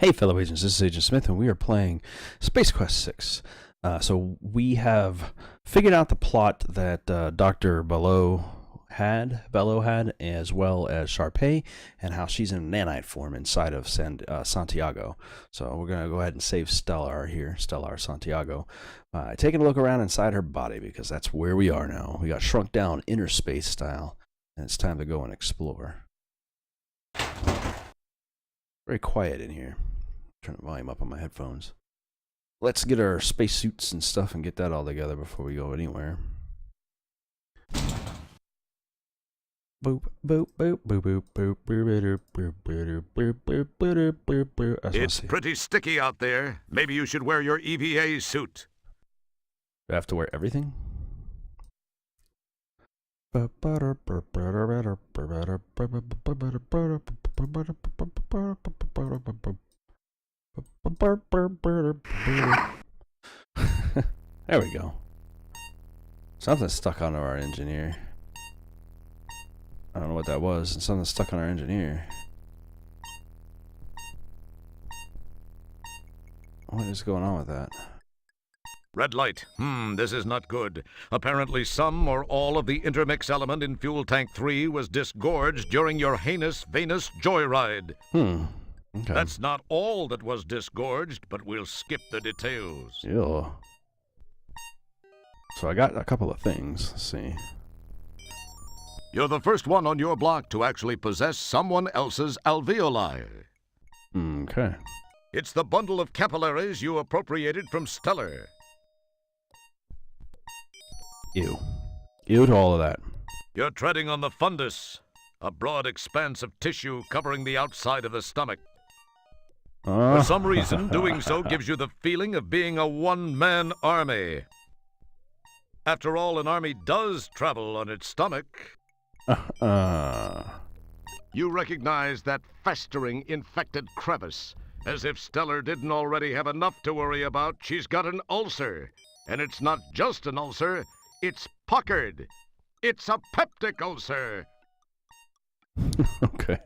Hey, fellow agents, this is Agent Smith, and we are playing SQ6. So we have figured out the plot that Dr. Bello had, as well as Shar Pei, and how she's in nanite form inside of Santiago. So we're going to go ahead and save Stellar Santiago, taking a look around inside her body, because that's where we are now. We got shrunk down inner space style, and it's time to go and explore. Very quiet in here. Turn the volume up on my headphones. Let's get our spacesuits and stuff and get that all together before we go anywhere. Boop, boop, boop, boop, boop, boop, boop, boop, boop, boop, boop, boop, boop. It's pretty sticky out there. Maybe you should wear your EVA suit. Do I have to wear everything? There we go. Something's stuck onto our engineer. I don't know what that was. Something's stuck on our engineer. What is going on with that? Red light. This is not good. Apparently some or all of the intermix element in Fuel Tank 3 was disgorged during your heinous Venus joyride. Okay. That's not all that was disgorged, but we'll skip the details. Yeah. So I got a couple of things. Let's see. You're the first one on your block to actually possess someone else's alveoli. Okay. It's the bundle of capillaries you appropriated from Stellar. Ew. Ew to all of that. You're treading on the fundus, a broad expanse of tissue covering the outside of the stomach. For some reason, doing so gives you the feeling of being a one-man army. After all, an army does travel on its stomach. You recognize that festering, infected crevice. As if Stellar didn't already have enough to worry about, she's got an ulcer. And it's not just an ulcer, it's puckered. It's a peptic ulcer. Okay.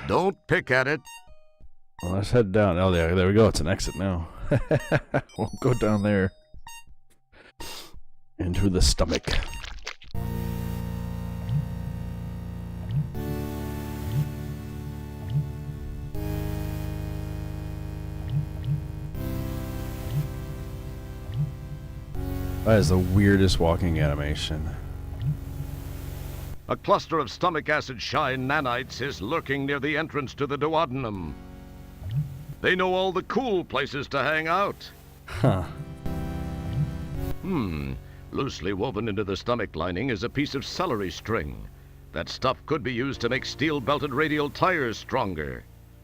Don't pick at it. Well, let's head down. Oh, there we go. It's an exit now. We'll go down there. Into the stomach. That is the weirdest walking animation. A cluster of stomach acid-shy nanites is lurking near the entrance to the duodenum. They know all the cool places to hang out. Huh. Loosely woven into the stomach lining is a piece of celery string. That stuff could be used to make steel-belted radial tires stronger.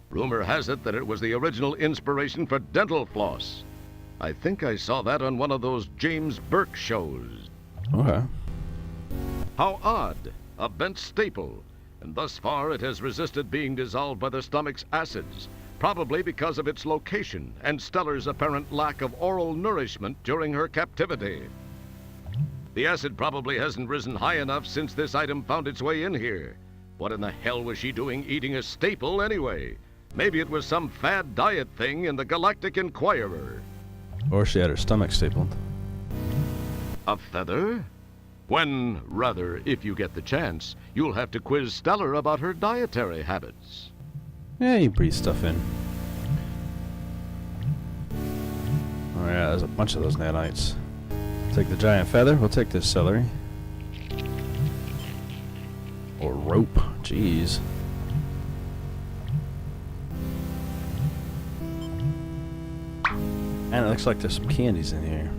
Rumor has it that it was the original inspiration for dental floss. I think I saw that on one of those James Burke shows. Okay. How odd. A bent staple. And thus far it has resisted being dissolved by the stomach's acids, probably because of its location and Stellar's apparent lack of oral nourishment during her captivity. The acid probably hasn't risen high enough since this item found its way in here. What in the hell was she doing eating a staple anyway? Maybe it was some fad diet thing in the Galactic Inquirer. Or she had her stomach stapled. A feather? When, rather, if you get the chance, you'll have to quiz Stellar about her dietary habits. Yeah, you breathe stuff in. Oh yeah, there's a bunch of those nanites. Take the giant feather, we'll take this celery. Or rope, jeez. And it looks like there's some candies in here.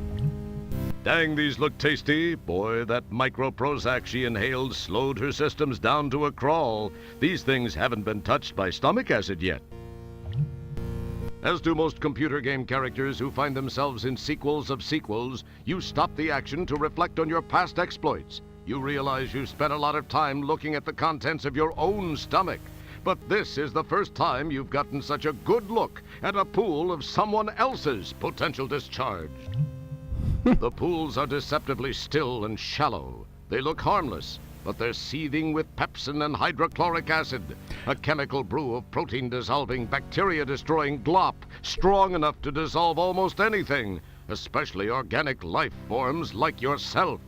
Dang, these look tasty. Boy, that micro Prozac she inhaled slowed her systems down to a crawl. These things haven't been touched by stomach acid yet. As do most computer game characters who find themselves in sequels of sequels, you stop the action to reflect on your past exploits. You realize you spent a lot of time looking at the contents of your own stomach. But this is the first time you've gotten such a good look at a pool of someone else's potential discharge. The pools are deceptively still and shallow. They look harmless, but they're seething with pepsin and hydrochloric acid. A chemical brew of protein-dissolving, bacteria-destroying glop, strong enough to dissolve almost anything, especially organic life forms like yourself.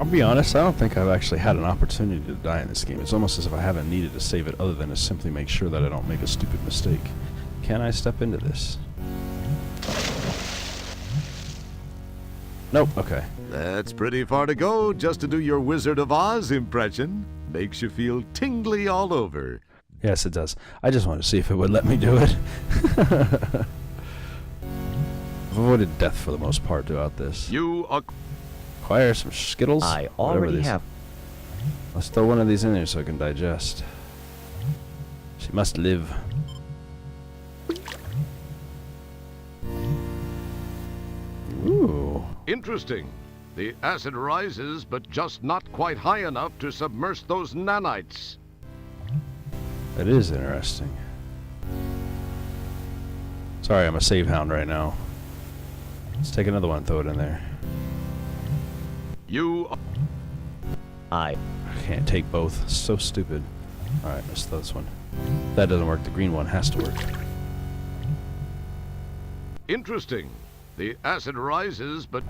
I'll be honest, I don't think I've actually had an opportunity to die in this game. It's almost as if I haven't needed to save it other than to simply make sure that I don't make a stupid mistake. Can I step into this? Nope, okay. That's pretty far to go just to do your Wizard of Oz impression. Makes you feel tingly all over. Yes, it does. I just wanted to see if it would let me do it. I've avoided death for the most part throughout this. You Acquire some Skittles? I already have. Let's throw one of these in there so I can digest. She must live. Ooh. Interesting. The acid rises, but just not quite high enough to submerge those nanites. That is interesting. Sorry, I'm a save hound right now. Let's take another one and throw it in there. I can't take both. So stupid. Alright, let's throw this one. If that doesn't work, the green one has to work. Interesting. The acid rises, but...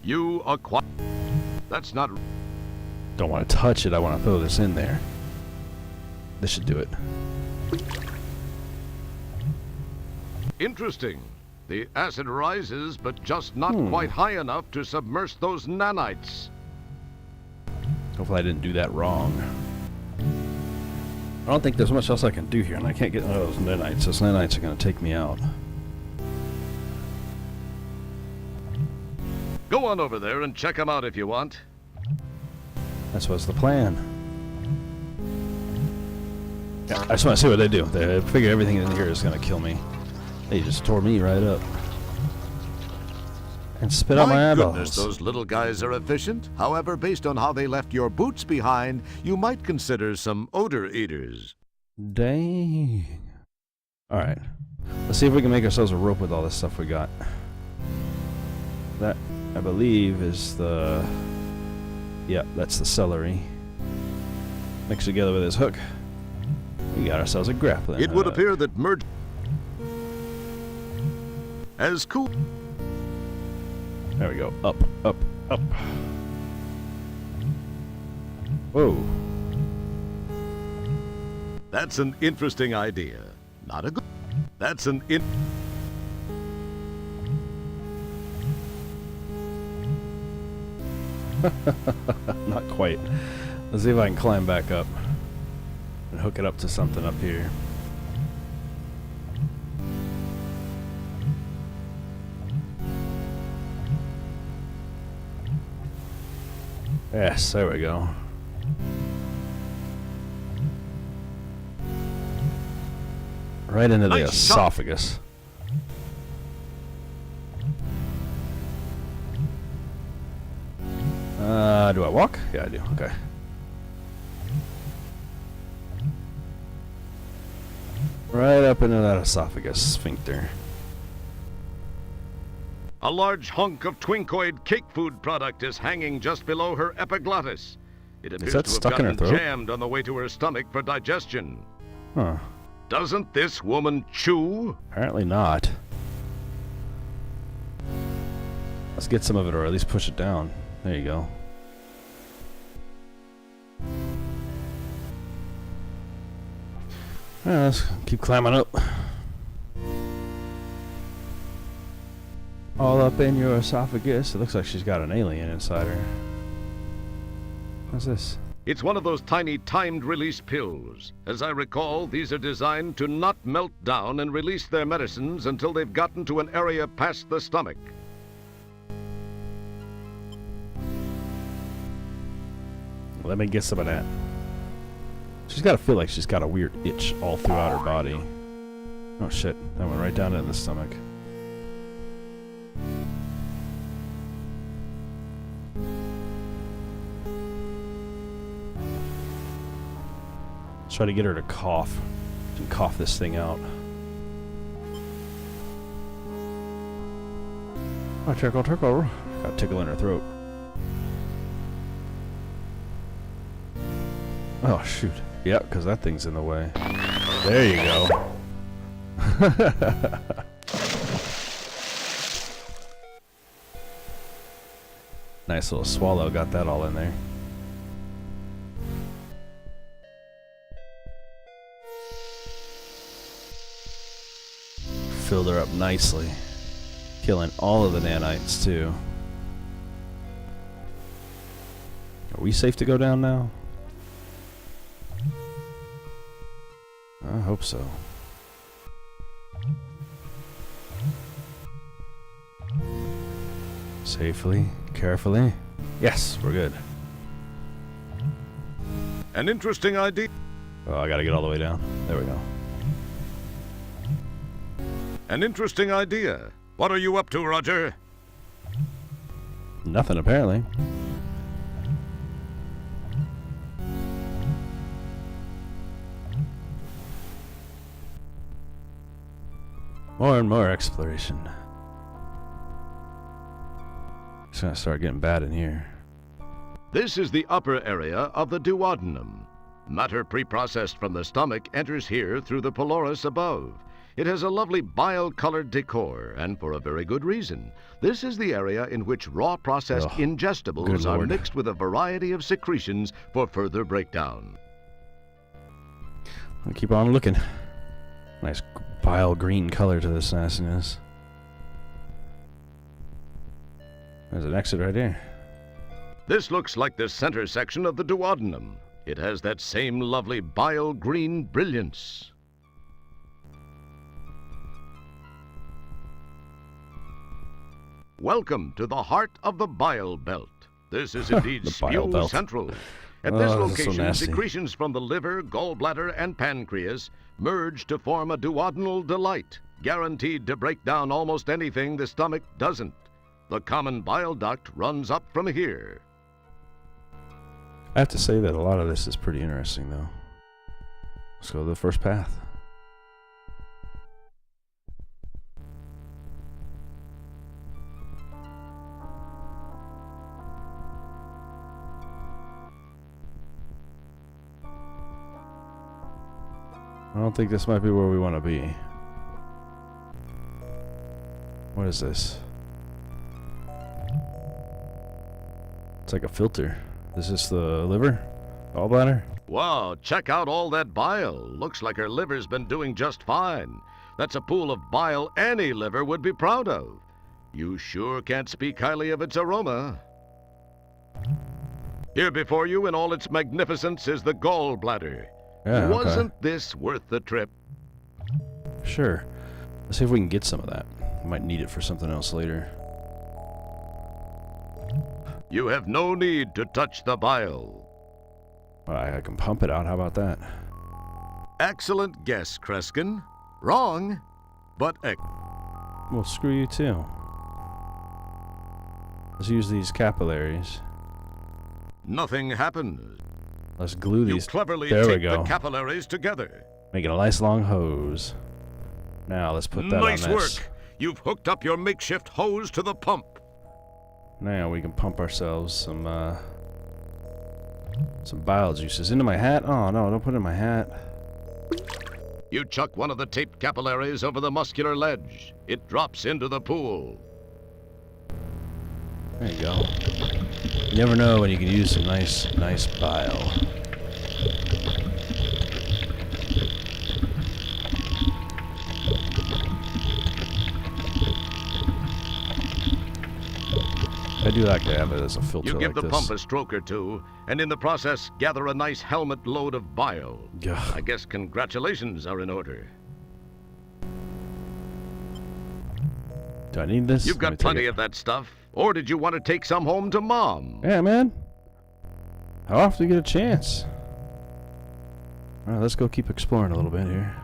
You acquire... That's not... Don't want to touch it, I want to throw this in there. This should do it. Interesting. The acid rises, but just not quite high enough to submerge those nanites. Hopefully I didn't do that wrong. I don't think there's much else I can do here, and I can't get those nanites. Those nanites are going to take me out. Go on over there and check them out if you want. That's what's the plan. Yeah, I just want to see what they do. They figure everything in here is going to kill me. They just tore me right up. And spit out my eyeballs. Goodness, those little guys are efficient. However, based on how they left your boots behind, you might consider some odor eaters. Dang. Alright. Let's see if we can make ourselves a rope with all this stuff we got. That, I believe, is the... Yep, that's the celery. Mixed together with this hook. We got ourselves a grappling It would hook. appear that merge... as cool... There we go. Up, up, up. Whoa. That's an interesting idea. Not a good... That's an Not quite. Let's see if I can climb back up and hook it up to something up here. Yes, there we go. Right into the Nice shot. esophagus. Do I walk? Yeah, I do. Okay. Right up into that esophagus sphincter. A large hunk of twinkoid cake food product is hanging just below her epiglottis. It appears that to have stuck in her gotten throat? jammed on the way to her stomach for digestion. Huh. Doesn't this woman chew? Apparently not. Let's get some of it, or at least push it down. There you go. Alright, let's keep climbing up. All up in your esophagus. It looks like she's got an alien inside her. What's this? It's one of those tiny timed release pills. As I recall, these are designed to not melt down and release their medicines until they've gotten to an area past the stomach. Let me get some of that. She's got to feel like she's got a weird itch all throughout her body. Oh shit, that went right down into the stomach. Let's try to get her to cough. And cough this thing out. Oh, tickle, tickle. Got a tickle in her throat. Oh, shoot. Yep, because that thing's in the way. There you go. Nice little swallow, got that all in there. Filled her up nicely. Killing all of the nanites, too. Are we safe to go down now? I hope so. Safely, carefully. Yes, we're good. An interesting idea. Oh, I gotta get all the way down. There we go. An interesting idea. What are you up to, Roger? Nothing, apparently. More and more exploration. It's gonna start getting bad in here. This is the upper area of the duodenum. Matter preprocessed from the stomach enters here through the pylorus above. It has a lovely bile-colored decor, and for a very good reason. This is the area in which raw processed Oh, ingestibles good are Lord. mixed with a variety of secretions for further breakdown. I'll keep on looking. Nice bile green color to this nastiness. There's an exit right here. This looks like the center section of the duodenum. It has that same lovely bile green brilliance. Welcome to the heart of the bile belt. This is indeed The bile spew belt. central. At this Oh, this is so location, nasty. secretions from the liver, gallbladder, and pancreas merge to form a duodenal delight, guaranteed to break down almost anything the stomach doesn't. The common bile duct runs up from here. I have to say that a lot of this is pretty interesting, though. Let's go to the first path. I don't think this might be where we want to be. What is this? It's like a filter. Is this the liver? Gallbladder? Wow, check out all that bile. Looks like her liver's been doing just fine. That's a pool of bile any liver would be proud of. You sure can't speak highly of its aroma. Here before you in all its magnificence is the gallbladder. Yeah, okay. Wasn't this worth the trip? Sure. Let's see if we can get some of that. We might need it for something else later. You have no need to touch the bile. I can pump it out. How about that? Excellent guess, Kreskin. Wrong, but Well, screw you too. Let's use these capillaries. nothing happens. Let's glue You these. cleverly There we tape the go. capillaries together. Making a nice long hose. Now let's put that Nice on this. work. You've hooked up your makeshift hose to the pump. Now we can pump ourselves some bile juices into my hat. Oh no! Don't put it in my hat. You chuck one of the taped capillaries over the muscular ledge. It drops into the pool. There you go. You never know when you can use some nice bile. I do like to have it as a filter You give like the this. pump a stroke or two, and in the process gather a nice helmet load of bile. Ugh. I guess congratulations are in order. Do I need this? You've Let me got take plenty it. of that stuff. Or did you want to take some home to Mom? Yeah, man. How often do you get a chance? All right, let's go keep exploring a little bit here.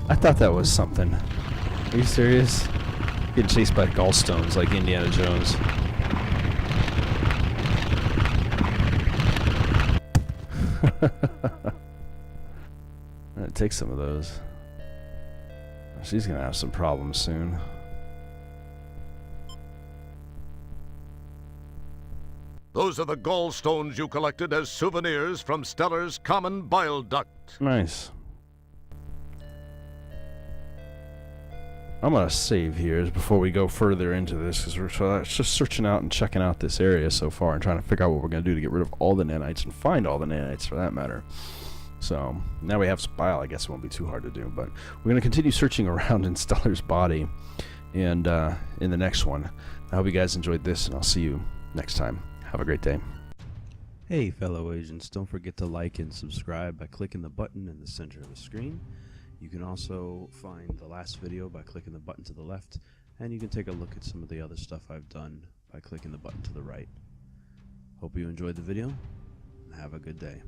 I thought that was something. Are you serious? Getting chased by gallstones like Indiana Jones. take some of those. She's gonna have some problems soon. Those are the gallstones you collected as souvenirs from Stellar's common bile duct. Nice. I'm gonna save here before we go further into this, because we're just searching out and checking out this area so far and trying to figure out what we're gonna do to get rid of all the nanites and find all the nanites for that matter. So now we have Spinal. I guess it won't be too hard to do, but we're gonna continue searching around in Stellar's body, and in the next one. I hope you guys enjoyed this, and I'll see you next time. Have a great day. Hey fellow agents, don't forget to like and subscribe by clicking the button in the center of the screen. You can also find the last video by clicking the button to the left, and you can take a look at some of the other stuff I've done by clicking the button to the right. Hope you enjoyed the video, and have a good day.